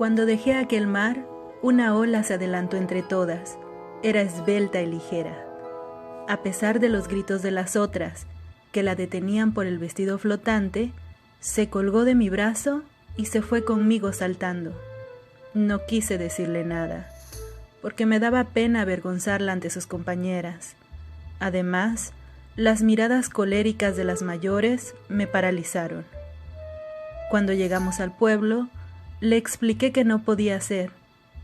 Cuando dejé aquel mar, una ola se adelantó entre todas. Era esbelta y ligera. A pesar de los gritos de las otras, que la detenían por el vestido flotante, se colgó de mi brazo y se fue conmigo saltando. No quise decirle nada, porque me daba pena avergonzarla ante sus compañeras. Además, las miradas coléricas de las mayores me paralizaron. Cuando llegamos al pueblo, le expliqué que no podía ser,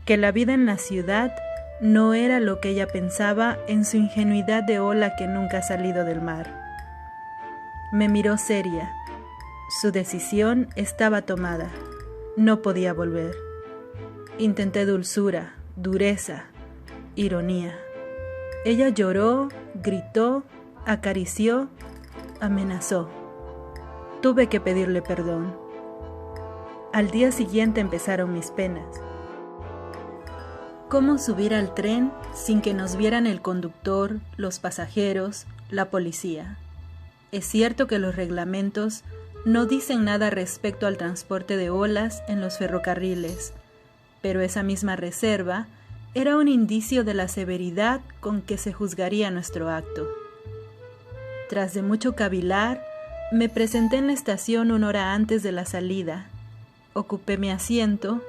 que la vida en la ciudad no era lo que ella pensaba en su ingenuidad de ola que nunca ha salido del mar. Me miró seria. Su decisión estaba tomada. No podía volver. Intenté dulzura, dureza, ironía. Ella lloró, gritó, acarició, amenazó. Tuve que pedirle perdón. Al día siguiente empezaron mis penas. ¿Cómo subir al tren sin que nos vieran el conductor, los pasajeros, la policía? Es cierto que los reglamentos no dicen nada respecto al transporte de olas en los ferrocarriles, pero esa misma reserva era un indicio de la severidad con que se juzgaría nuestro acto. Tras de mucho cavilar, me presenté en la estación 1 hora antes de la salida, ocupé mi asiento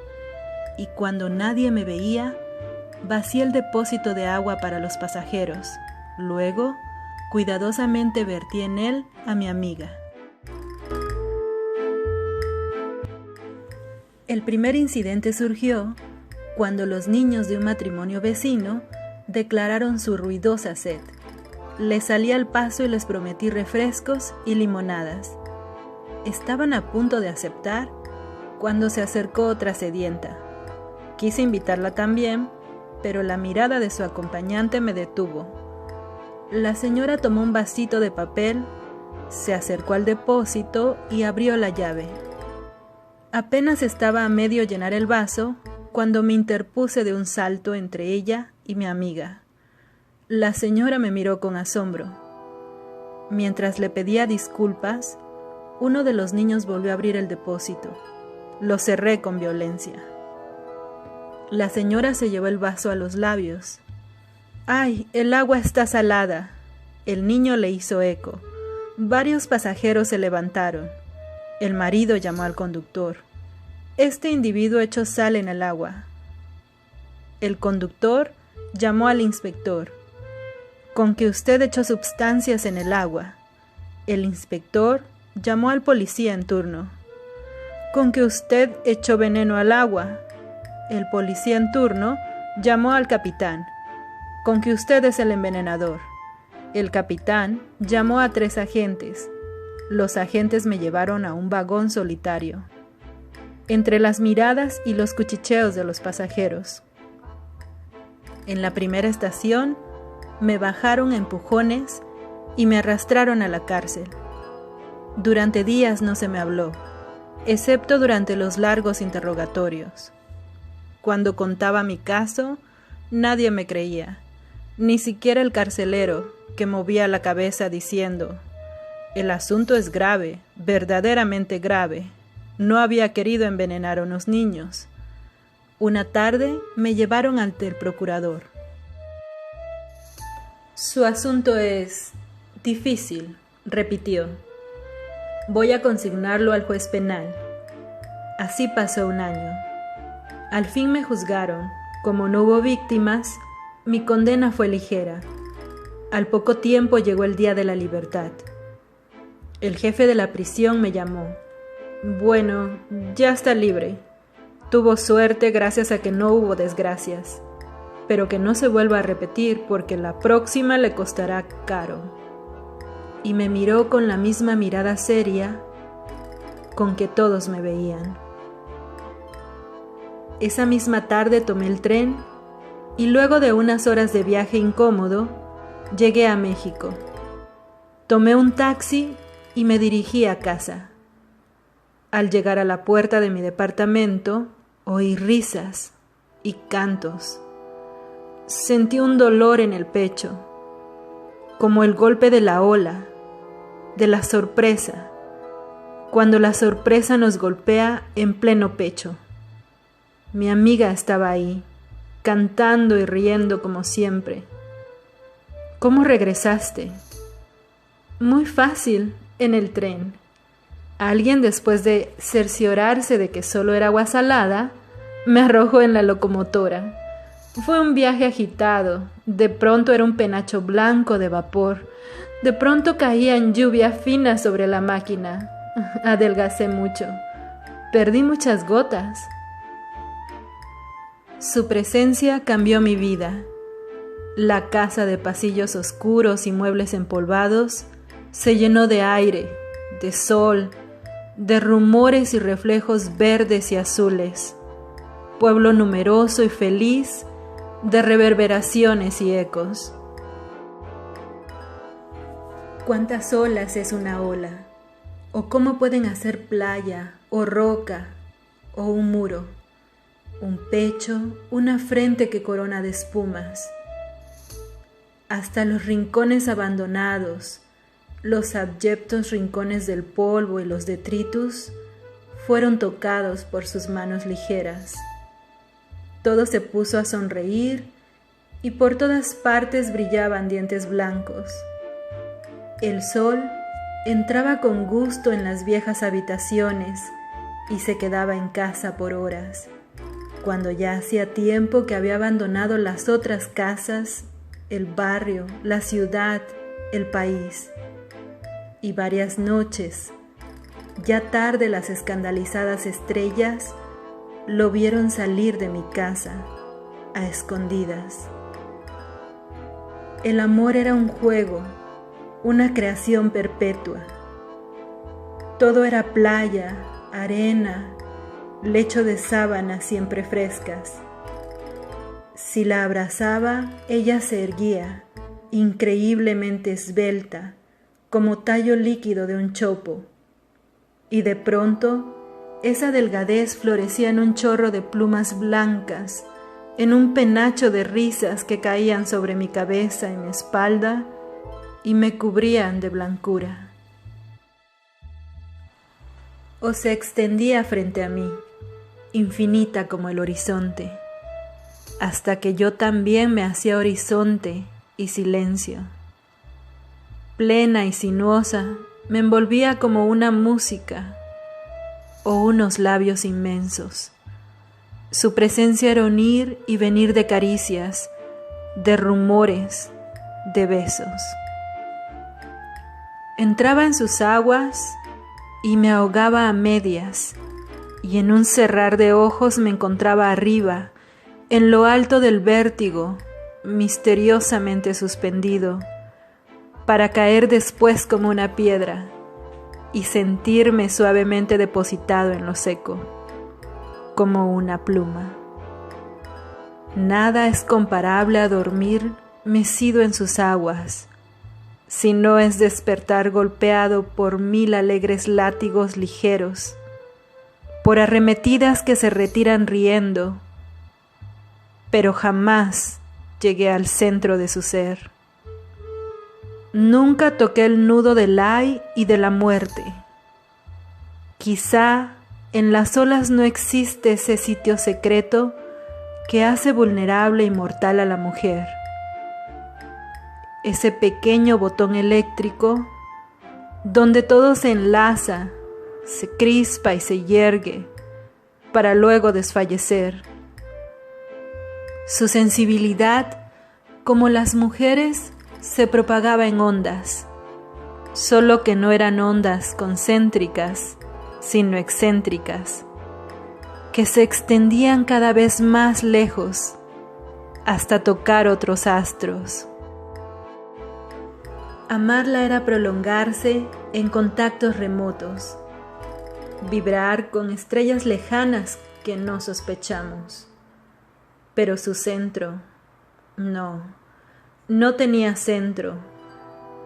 y cuando nadie me veía, vacié el depósito de agua para los pasajeros. Luego, cuidadosamente vertí en él a mi amiga. El primer incidente surgió cuando los niños de un matrimonio vecino declararon su ruidosa sed. Les salí al paso y les prometí refrescos y limonadas. Estaban a punto de aceptar cuando se acercó otra sedienta. Quise invitarla también, pero la mirada de su acompañante me detuvo. La señora tomó un vasito de papel, se acercó al depósito y abrió la llave. Apenas estaba a medio llenar el vaso cuando me interpuse de un salto entre ella y mi amiga. La señora me miró con asombro. Mientras le pedía disculpas, uno de los niños volvió a abrir el depósito. Lo cerré con violencia. La señora se llevó el vaso a los labios. ¡Ay, el agua está salada! El niño le hizo eco. Varios pasajeros se levantaron. El marido llamó al conductor. Este individuo echó sal en el agua. El conductor llamó al inspector. Con que usted echó sustancias en el agua. El inspector llamó al policía en turno. Con que usted echó veneno al agua. El policía en turno llamó al capitán. Con que usted es el envenenador. El capitán llamó a 3 agentes. Los agentes me llevaron a un vagón solitario, entre las miradas y los cuchicheos de los pasajeros. En la primera estación, me bajaron a empujones y me arrastraron a la cárcel. Durante días no se me habló, excepto durante los largos interrogatorios. Cuando contaba mi caso, nadie me creía, ni siquiera el carcelero, que movía la cabeza diciendo: «El asunto es grave, verdaderamente grave. No había querido envenenar a unos niños». Una tarde me llevaron ante el procurador. «Su asunto es difícil», repitió. «Voy a consignarlo al juez penal». Así pasó un año. Al fin me juzgaron. Como no hubo víctimas, mi condena fue ligera. Al poco tiempo llegó el día de la libertad. El jefe de la prisión me llamó. «Bueno, ya está libre. Tuvo suerte gracias a que no hubo desgracias. Pero que no se vuelva a repetir porque la próxima le costará caro». Y me miró con la misma mirada seria con que todos me veían. Esa misma tarde tomé el tren y luego de unas horas de viaje incómodo, llegué a México. Tomé un taxi y me dirigí a casa. Al llegar a la puerta de mi departamento, oí risas y cantos. Sentí un dolor en el pecho, como el golpe de la ola, de la sorpresa, cuando la sorpresa nos golpea en pleno pecho. Mi amiga estaba ahí, cantando y riendo como siempre. ¿Cómo regresaste? Muy fácil, en el tren. Alguien, después de cerciorarse de que solo era agua salada, me arrojó en la locomotora. Fue un viaje agitado. De pronto era un penacho blanco de vapor. De pronto caía en lluvia fina sobre la máquina. Adelgacé mucho. Perdí muchas gotas. Su presencia cambió mi vida. La casa de pasillos oscuros y muebles empolvados se llenó de aire, de sol, de rumores y reflejos verdes y azules. Pueblo numeroso y feliz, de reverberaciones y ecos. ¿Cuántas olas es una ola? ¿O cómo pueden hacer playa, o roca, o un muro? Un pecho, una frente que corona de espumas. Hasta los rincones abandonados, los abyectos rincones del polvo y los detritus, fueron tocados por sus manos ligeras. Todo se puso a sonreír y por todas partes brillaban dientes blancos. El sol entraba con gusto en las viejas habitaciones y se quedaba en casa por horas, cuando ya hacía tiempo que había abandonado las otras casas, el barrio, la ciudad, el país. Y varias noches, ya tarde, las escandalizadas estrellas lo vieron salir de mi casa, a escondidas. El amor era un juego, una creación perpetua. Todo era playa, arena, lecho de sábanas siempre frescas. Si la abrazaba, ella se erguía, increíblemente esbelta, como tallo líquido de un chopo, y de pronto esa delgadez florecía en un chorro de plumas blancas, en un penacho de risas que caían sobre mi cabeza y mi espalda y me cubrían de blancura. O se extendía frente a mí, infinita como el horizonte, hasta que yo también me hacía horizonte y silencio. Plena y sinuosa, me envolvía como una música o unos labios inmensos. Su presencia era un ir y venir de caricias, de rumores, de besos. Entraba en sus aguas y me ahogaba a medias, y en un cerrar de ojos me encontraba arriba, en lo alto del vértigo, misteriosamente suspendido, para caer después como una piedra y sentirme suavemente depositado en lo seco, como una pluma. Nada es comparable a dormir mecido en sus aguas, si no es despertar golpeado por 1000 alegres látigos ligeros, por arremetidas que se retiran riendo, pero jamás llegué al centro de su ser. Nunca toqué el nudo del ay y de la muerte. Quizá en las olas no existe ese sitio secreto que hace vulnerable y mortal a la mujer. Ese pequeño botón eléctrico donde todo se enlaza, se crispa y se yergue para luego desfallecer. Su sensibilidad, como las mujeres, se propagaba en ondas, solo que no eran ondas concéntricas, sino excéntricas, que se extendían cada vez más lejos hasta tocar otros astros. Amarla era prolongarse en contactos remotos, vibrar con estrellas lejanas que no sospechamos. Pero su centro, no tenía centro,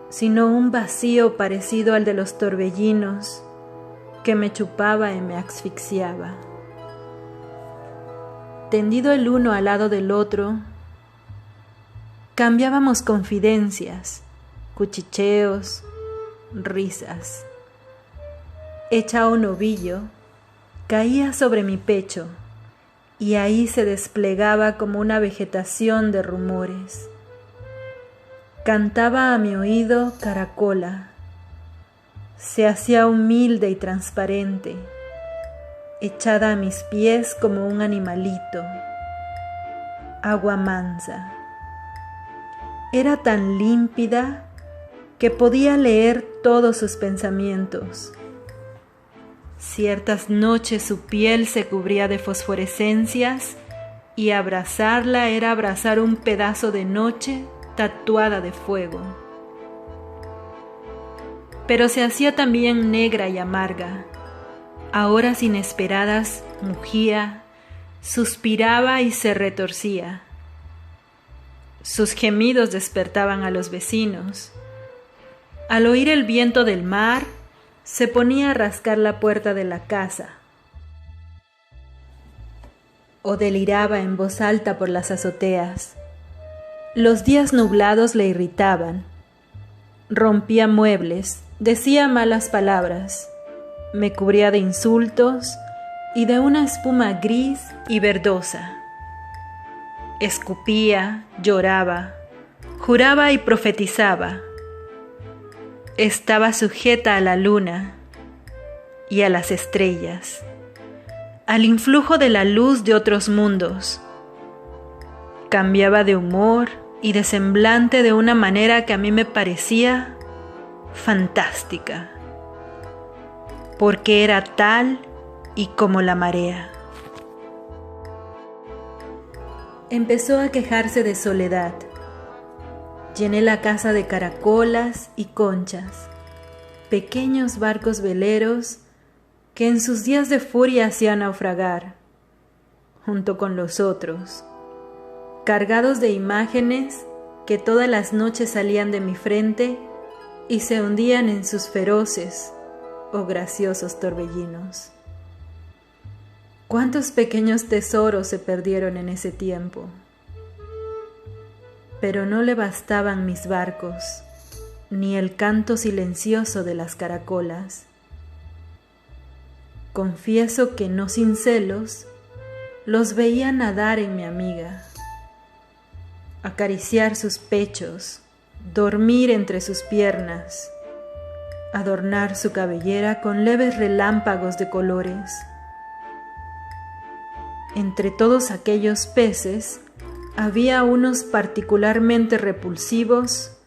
sino un vacío parecido al de los torbellinos que me chupaba y me asfixiaba. Tendido el uno al lado del otro, cambiábamos confidencias, cuchicheos, risas. Hecha a un ovillo, caía sobre mi pecho y ahí se desplegaba como una vegetación de rumores. Cantaba a mi oído caracola, se hacía humilde y transparente, echada a mis pies como un animalito, agua mansa. Era tan límpida que podía leer todos sus pensamientos. Ciertas noches su piel se cubría de fosforescencias y abrazarla era abrazar un pedazo de noche tatuada de fuego. Pero se hacía también negra y amarga. A horas inesperadas mugía, suspiraba y se retorcía. Sus gemidos despertaban a los vecinos. Al oír el viento del mar, se ponía a rascar la puerta de la casa. O deliraba en voz alta por las azoteas. Los días nublados le irritaban. Rompía muebles, decía malas palabras, me cubría de insultos y de una espuma gris y verdosa. Escupía, lloraba, juraba y profetizaba. Estaba sujeta a la luna y a las estrellas, al influjo de la luz de otros mundos. Cambiaba de humor y de semblante de una manera que a mí me parecía fantástica, porque era tal y como la marea. Empezó a quejarse de soledad. Llené la casa de caracolas y conchas, pequeños barcos veleros que en sus días de furia hacían naufragar, junto con los otros, cargados de imágenes que todas las noches salían de mi frente y se hundían en sus feroces o graciosos torbellinos. ¿Cuántos pequeños tesoros se perdieron en ese tiempo? Pero no le bastaban mis barcos, ni el canto silencioso de las caracolas. Confieso que no sin celos, los veía nadar en mi amiga, acariciar sus pechos, dormir entre sus piernas, adornar su cabellera con leves relámpagos de colores. Entre todos aquellos peces había unos particularmente repulsivos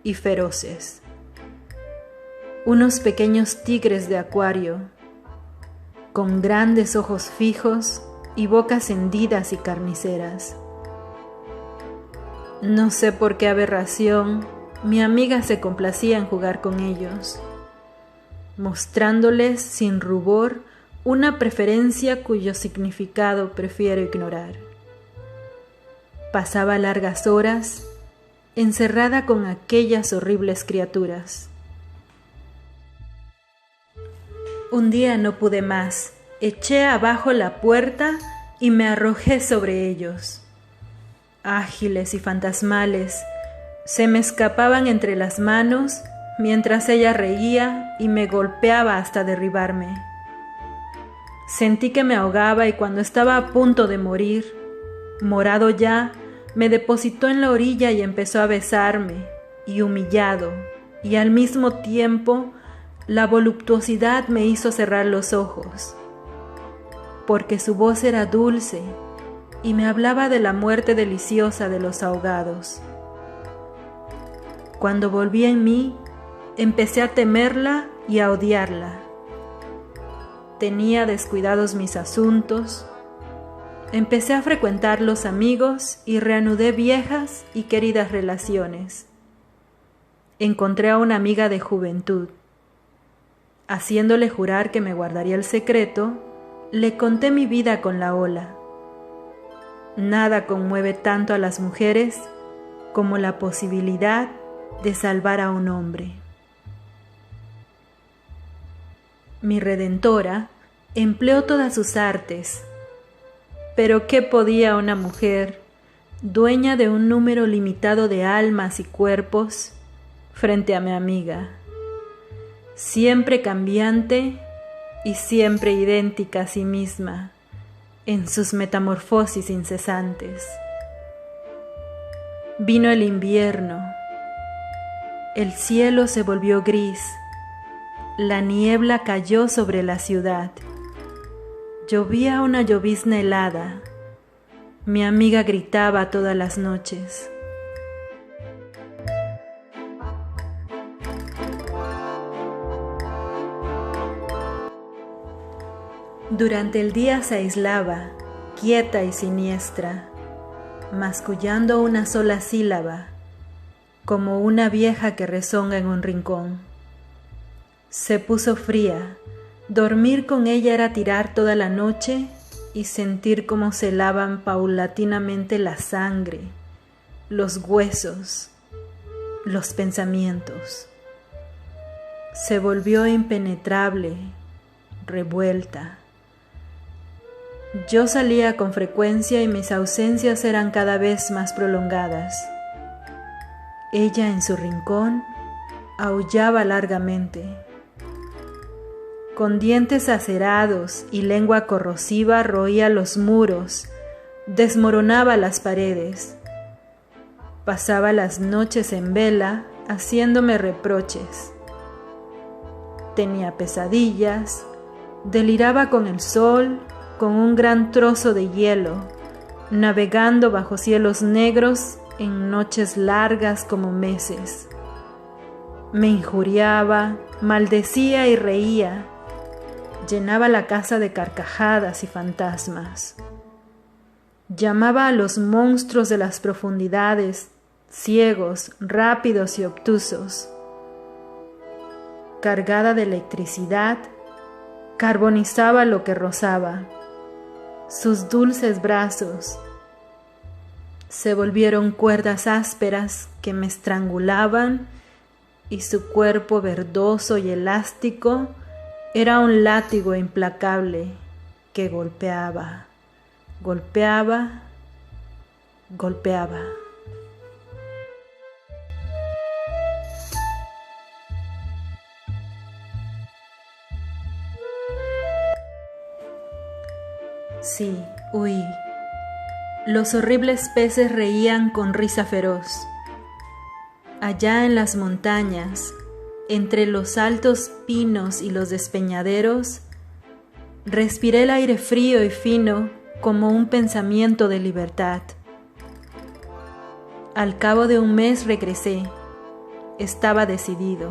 y feroces, unos pequeños tigres de acuario, con grandes ojos fijos y bocas hendidas y carniceras. No sé por qué aberración mi amiga se complacía en jugar con ellos, mostrándoles sin rubor una preferencia cuyo significado prefiero ignorar. Pasaba largas horas encerrada con aquellas horribles criaturas. Un día no pude más, eché abajo la puerta y me arrojé sobre ellos. Ágiles y fantasmales, se me escapaban entre las manos mientras ella reía y me golpeaba hasta derribarme. Sentí que me ahogaba y cuando estaba a punto de morir, morado ya, me depositó en la orilla y empezó a besarme, y humillado, y al mismo tiempo la voluptuosidad me hizo cerrar los ojos, porque su voz era dulce y me hablaba de la muerte deliciosa de los ahogados. Cuando volví en mí, empecé a temerla y a odiarla. Tenía descuidados mis asuntos, empecé a frecuentar los amigos y reanudé viejas y queridas relaciones. Encontré a una amiga de juventud. Haciéndole jurar que me guardaría el secreto, le conté mi vida con la ola. Nada conmueve tanto a las mujeres como la posibilidad de salvar a un hombre. Mi redentora empleó todas sus artes, pero ¿qué podía una mujer, dueña de un número limitado de almas y cuerpos, frente a mi amiga, siempre cambiante y siempre idéntica a sí misma, en sus metamorfosis incesantes. Vino el invierno, el cielo se volvió gris, la niebla cayó sobre la ciudad, llovía una llovizna helada, mi amiga gritaba todas las noches. Durante el día se aislaba, quieta y siniestra, mascullando una sola sílaba, como una vieja que rezonga en un rincón. Se puso fría, dormir con ella era tirar toda la noche y sentir cómo se lavan paulatinamente la sangre, los huesos, los pensamientos. Se volvió impenetrable, revuelta. Yo salía con frecuencia y mis ausencias eran cada vez más prolongadas. Ella en su rincón aullaba largamente. Con dientes acerados y lengua corrosiva roía los muros, desmoronaba las paredes. Pasaba las noches en vela haciéndome reproches. Tenía pesadillas, deliraba con el sol, con un gran trozo de hielo, navegando bajo cielos negros en noches largas como meses. Me injuriaba, maldecía y reía, llenaba la casa de carcajadas y fantasmas. Llamaba a los monstruos de las profundidades, ciegos, rápidos y obtusos. Cargada de electricidad, carbonizaba lo que rozaba. Sus dulces brazos se volvieron cuerdas ásperas que me estrangulaban y su cuerpo verdoso y elástico era un látigo implacable que golpeaba, golpeaba, golpeaba. Sí, huí. Los horribles peces reían con risa feroz. Allá en las montañas, entre los altos pinos y los despeñaderos, respiré el aire frío y fino como un pensamiento de libertad. Al cabo de un mes regresé. Estaba decidido.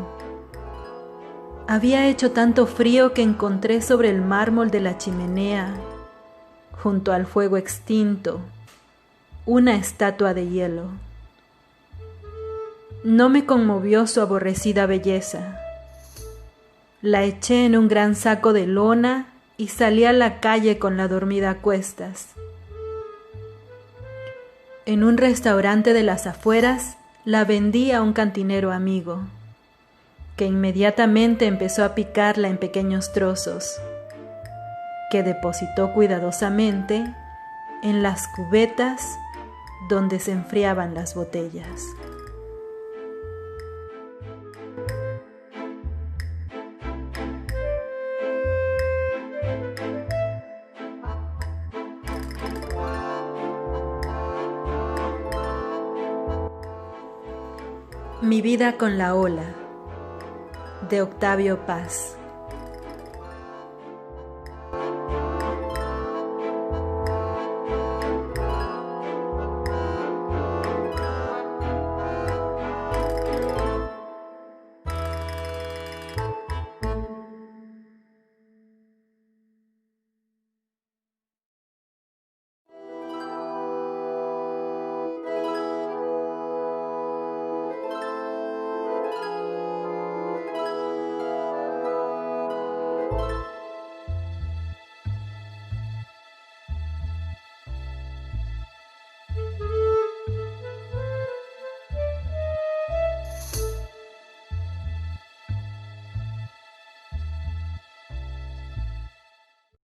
Había hecho tanto frío que encontré sobre el mármol de la chimenea, junto al fuego extinto, una estatua de hielo. No me conmovió su aborrecida belleza. La eché en un gran saco de lona y salí a la calle con la dormida a cuestas. En un restaurante de las afueras la vendí a un cantinero amigo, que inmediatamente empezó a picarla en pequeños trozos, que depositó cuidadosamente en las cubetas donde se enfriaban las botellas. Mi vida con la ola, de Octavio Paz.